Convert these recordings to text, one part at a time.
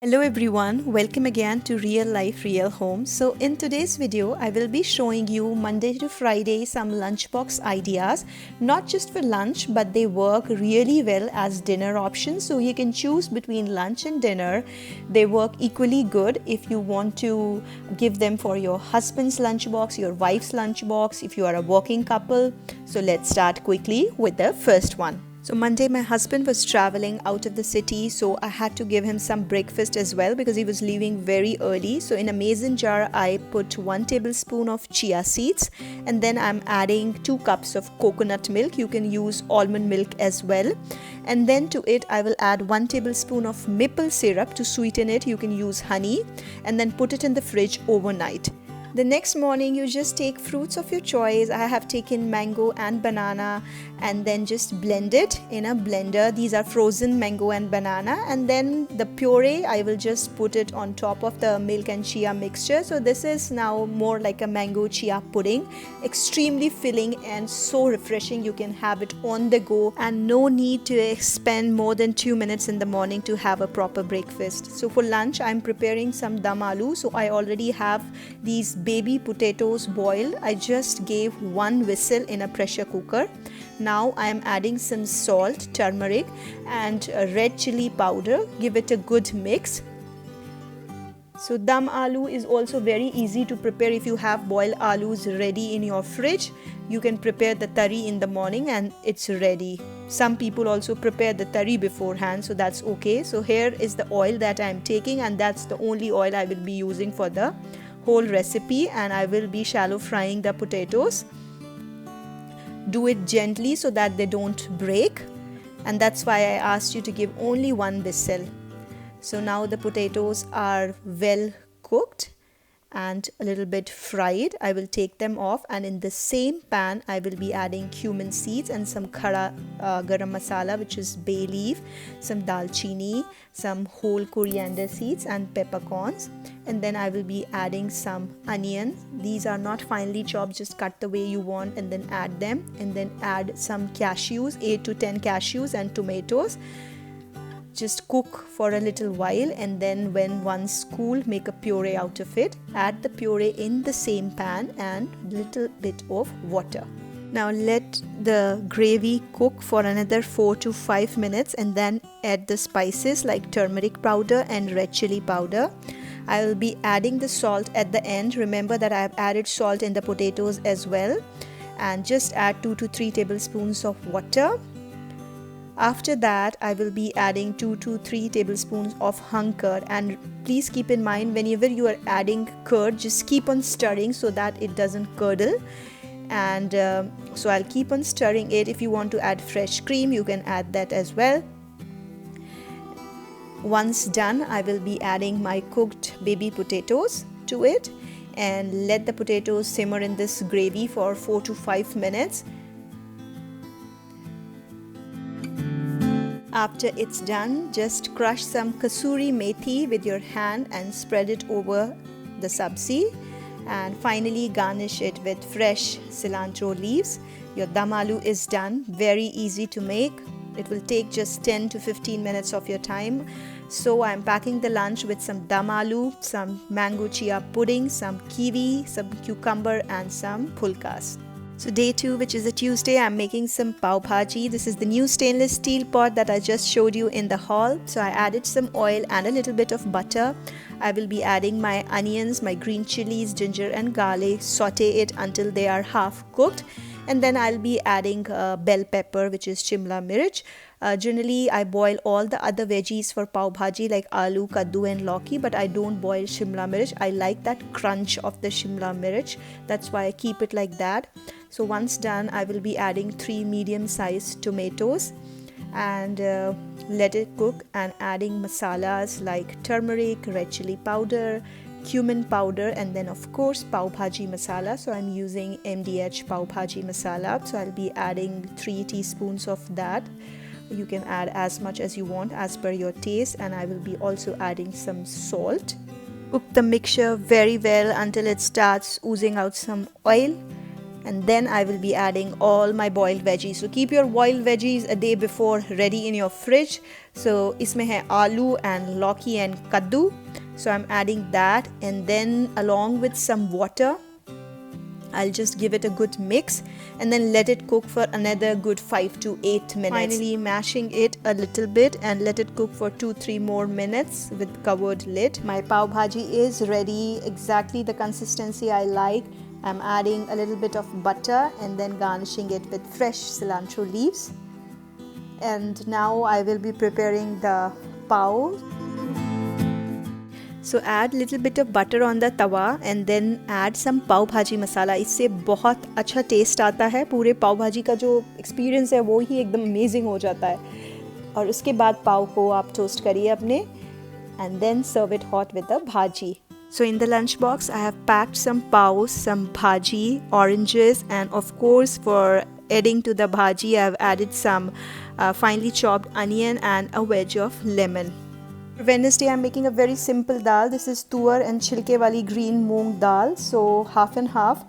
Hello everyone, welcome again to Real Life Real Home. So in today's video, I will be showing you Monday to Friday some lunchbox ideas, not just for lunch, but they work really well as dinner options. So you can choose between lunch and dinner. They work equally good if you want to give them for your husband's lunchbox, your wife's lunchbox, if you are a working couple. So let's start quickly with the first one. So Monday my husband was traveling out of the city, so I had to give him some breakfast as well because he was leaving very early. So in a mason jar I put 1 tablespoon of chia seeds, and then I'm adding 2 cups of coconut milk. You can use almond milk as well. And then to it I will add 1 tablespoon of maple syrup to sweeten it. You can use honey, and then put it in the fridge overnight. The next morning you just take fruits of your choice. I have taken mango and banana and then just blend it in a blender. These are frozen mango and banana, and then the puree I will just put it on top of the milk and chia mixture. So this is now more like a mango chia pudding. Extremely filling and so refreshing. You can have it on the go and no need to spend more than 2 minutes in the morning to have a proper breakfast. So for lunch I'm preparing some dum aloo. So I already have these baby potatoes boiled. I just gave 1 whistle in a pressure cooker. Now I am adding some salt, turmeric and red chili powder. Give it a good mix. So dum aloo is also very easy to prepare. If you have boiled aloos ready in your fridge, you can prepare the tari in the morning and it's ready. Some people also prepare the tari beforehand, so that's okay. So here is the oil that I am taking, and that's the only oil I will be using for the whole recipe, and I will be shallow frying the potatoes. Do it gently so that they don't break, and that's why I asked you to give only 1 whistle. So now the potatoes are well cooked and a little bit fried. I will take them off, and in the same pan I will be adding cumin seeds and some khada garam masala, which is bay leaf, some dalchini, some whole coriander seeds and peppercorns, and then I will be adding some onions. These are not finely chopped, just cut the way you want and then add them, and then add some cashews, 8 to 10 cashews, and tomatoes. Just cook for a little while, and then when one's cool, make a puree out of it. Add the puree in the same pan and little bit of water. Now let the gravy cook for another 4 to 5 minutes, and then add the spices like turmeric powder and red chili powder. I will be adding the salt at the end. Remember that I have added salt in the potatoes as well. And just add 2 to 3 tablespoons of water. After that, I will be adding 2 to 3 tablespoons of hung curd, and please keep in mind whenever you are adding curd, just keep on stirring so that it doesn't curdle. And so I'll keep on stirring it. If you want to add fresh cream, you can add that as well. Once done, I will be adding my cooked baby potatoes to it and let the potatoes simmer in this gravy for 4 to 5 minutes. After it's done, just crush some kasuri methi with your hand and spread it over the sabzi, and finally garnish it with fresh cilantro leaves. Your dum aloo is done. Very easy to make. It will take just 10 to 15 minutes of your time. So I'm packing the lunch with some dum aloo, some mango chia pudding, some kiwi, some cucumber and some pulkas. So day 2, which is a Tuesday, I'm making some pav bhaji. This is the new stainless steel pot that I just showed you in the haul. So I added some oil and a little bit of butter. I will be adding my onions, my green chilies, ginger and garlic, saute it until they are half cooked. And then I'll be adding bell pepper, which is shimla mirch. Generally, I boil all the other veggies for pav bhaji like aloo, kaddu and lauki, but I don't boil shimla mirch. I like that crunch of the shimla mirch. That's why I keep it like that. So once done, I will be adding 3 medium-sized tomatoes and let it cook, and adding masalas like turmeric, red chili powder, cumin powder, and then of course pav bhaji masala. So I'm using MDH pav bhaji masala. So I'll be adding 3 teaspoons of that. You can add as much as you want as per your taste, and I will be also adding some salt. Cook the mixture very well until it starts oozing out some oil. and then I will be adding all my boiled veggies. So keep your boiled veggies a day before ready in your fridge. So isme hai aloo and lauki and kaddu. So I'm adding that, and then along with some water, I'll just give it a good mix and then let it cook for another good 5 to 8 minutes. Finally mashing it a little bit and let it cook for 2-3 more minutes with covered lid. My pav bhaji is ready, exactly the consistency I like. I'm adding a little bit of butter and then garnishing it with fresh cilantro leaves. And now I will be preparing the pav. So add little bit of butter on the tawa and then add some pav bhaji masala. इससे बहुत अच्छा test आता है. पूरे पाव भाजी का जो experience है वो ही एकदम अमेजिंग हो जाता है. और उसके बाद पाव को आप टोस्ट करिए अपने and then serve it hot with the bhaji. So in the lunch box I have packed some pav, some bhaji, oranges, and of course for adding to the bhaji I have added some finely chopped onion and a wedge of lemon. For Wednesday I'm making a very simple dal. This is tuar and chilke wali green moong dal. So half and half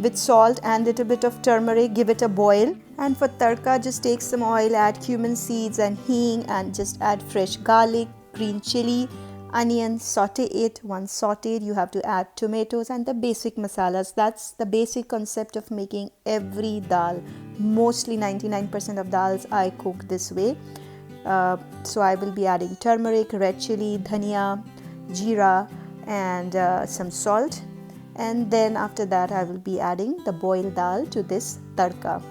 with salt and little bit of turmeric. Give it a boil. And for tadka, just take some oil, add cumin seeds and hing, and just add fresh garlic, green chili, onion, saute it. Once sauteed, you have to add tomatoes and the basic masalas. That's the basic concept of making every dal. Mostly 99% of dals I cook this way. So I will be adding turmeric, red chili, dhania, jeera, and some salt. And then after that I will be adding the boiled dal to this tadka.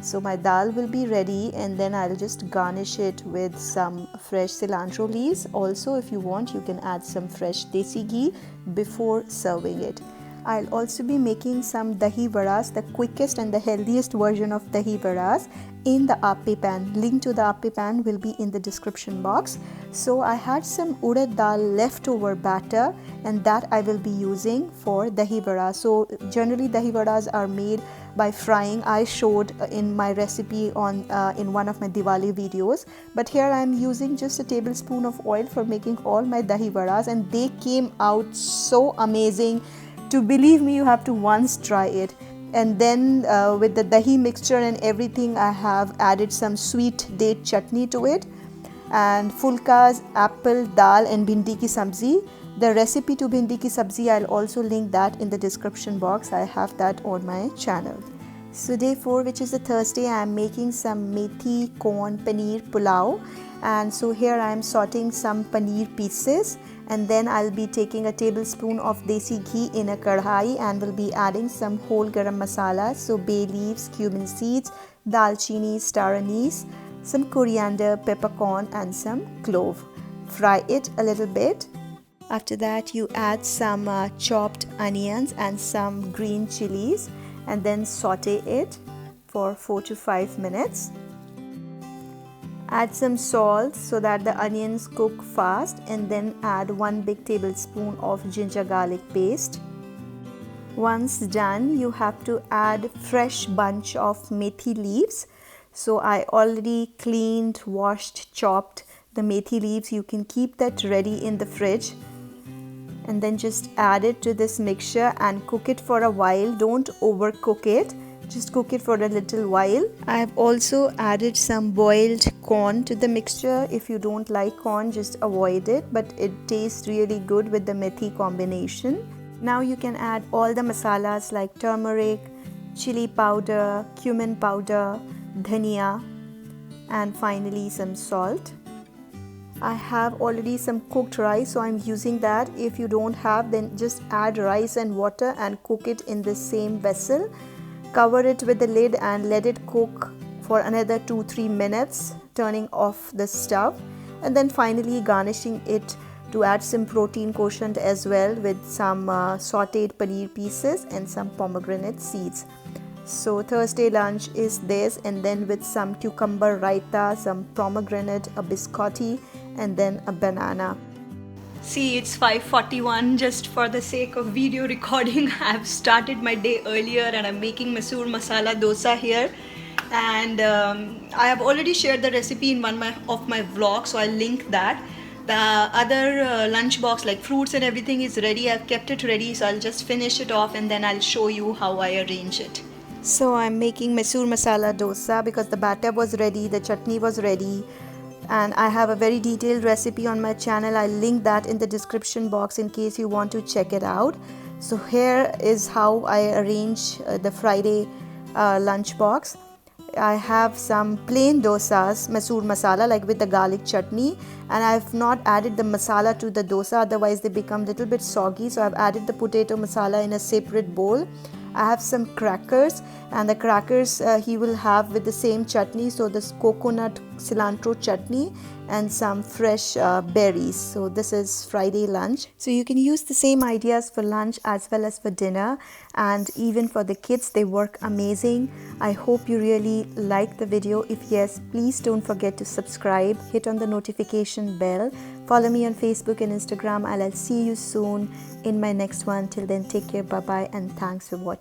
So my dal will be ready, and then I'll just garnish it with some fresh cilantro leaves. Also, if you want, you can add some fresh desi ghee before serving it. I'll also be making some dahi vadas, the quickest and the healthiest version of dahi vadas, in the appe pan. Link to the appe pan will be in the description box. So I had some urad dal leftover batter, and that I will be using for dahi vada. So generally dahi vadas are made by frying. I showed in my recipe on in one of my Diwali videos, but here I am using just a tablespoon of oil for making all my dahi vadas, and they came out so amazing. To believe me, you have to once try it. And then with the dahi mixture and everything, I have added some sweet date chutney to it, and fulkas, apple, dal, and bhindi ki sabzi. The recipe to bhindi ki sabzi, I'll also link that in the description box. I have that on my channel. So day 4, which is the Thursday, I am making some methi corn paneer pulao. And so here I am sauteing some paneer pieces, and then I'll be taking a tablespoon of desi ghee in a kadhai and will be adding some whole garam masala, so bay leaves, cumin seeds, dalchini, star anise, some coriander, peppercorn, and some clove. Fry it a little bit. After that you add some chopped onions and some green chilies, and then saute it for 4 to 5 minutes. Add some salt so that the onions cook fast, and then add 1 big tablespoon of ginger garlic paste. Once done, you have to add fresh bunch of methi leaves. So I already cleaned, washed, chopped the methi leaves. You can keep that ready in the fridge, and then just add it to this mixture and cook it for a while. Don't overcook it. Just cook it for a little while. I have also added some boiled corn to the mixture. If you don't like corn, just avoid it, but it tastes really good with the methi combination. Now you can add all the masalas like turmeric, chili powder, cumin powder, dhania, and finally some salt. I have already some cooked rice, so I'm using that. If you don't have, then just add rice and water and cook it in the same vessel. Cover it with the lid and let it cook for another 2-3 minutes, turning off the stove, and then finally garnishing it to add some protein quotient as well with some sauteed paneer pieces and some pomegranate seeds. So Thursday lunch is this, and then with some cucumber raita, some pomegranate, a biscotti, and then a banana. See, it's 5:41. Just for the sake of video recording, I've started my day earlier and I'm making masoor masala dosa here. And I have already shared the recipe in one of my vlogs, so I'll link that. The other lunch box like fruits and everything is ready. I've kept it ready, so I'll just finish it off and then I'll show you how I arrange it. So I'm making Mysore masala dosa because the batter was ready, the chutney was ready, and I have a very detailed recipe on my channel. I'll link that in the description box in case you want to check it out. So here is how I arrange the Friday lunch box. I have some plain dosas, Mysore masala, like with the garlic chutney, and I've not added the masala to the dosa, otherwise they become a little bit soggy. So I've added the potato masala in a separate bowl. I have some crackers, and the crackers he will have with the same chutney, so this coconut cilantro chutney and some fresh berries. So this is Friday lunch. So you can use the same ideas for lunch as well as for dinner, and even for the kids they work amazing. I hope you really like the video. If yes, please don't forget to subscribe, hit on the notification bell, follow me on Facebook and Instagram, and I'll see you soon in my next one. Till then, take care, bye bye, and thanks for watching.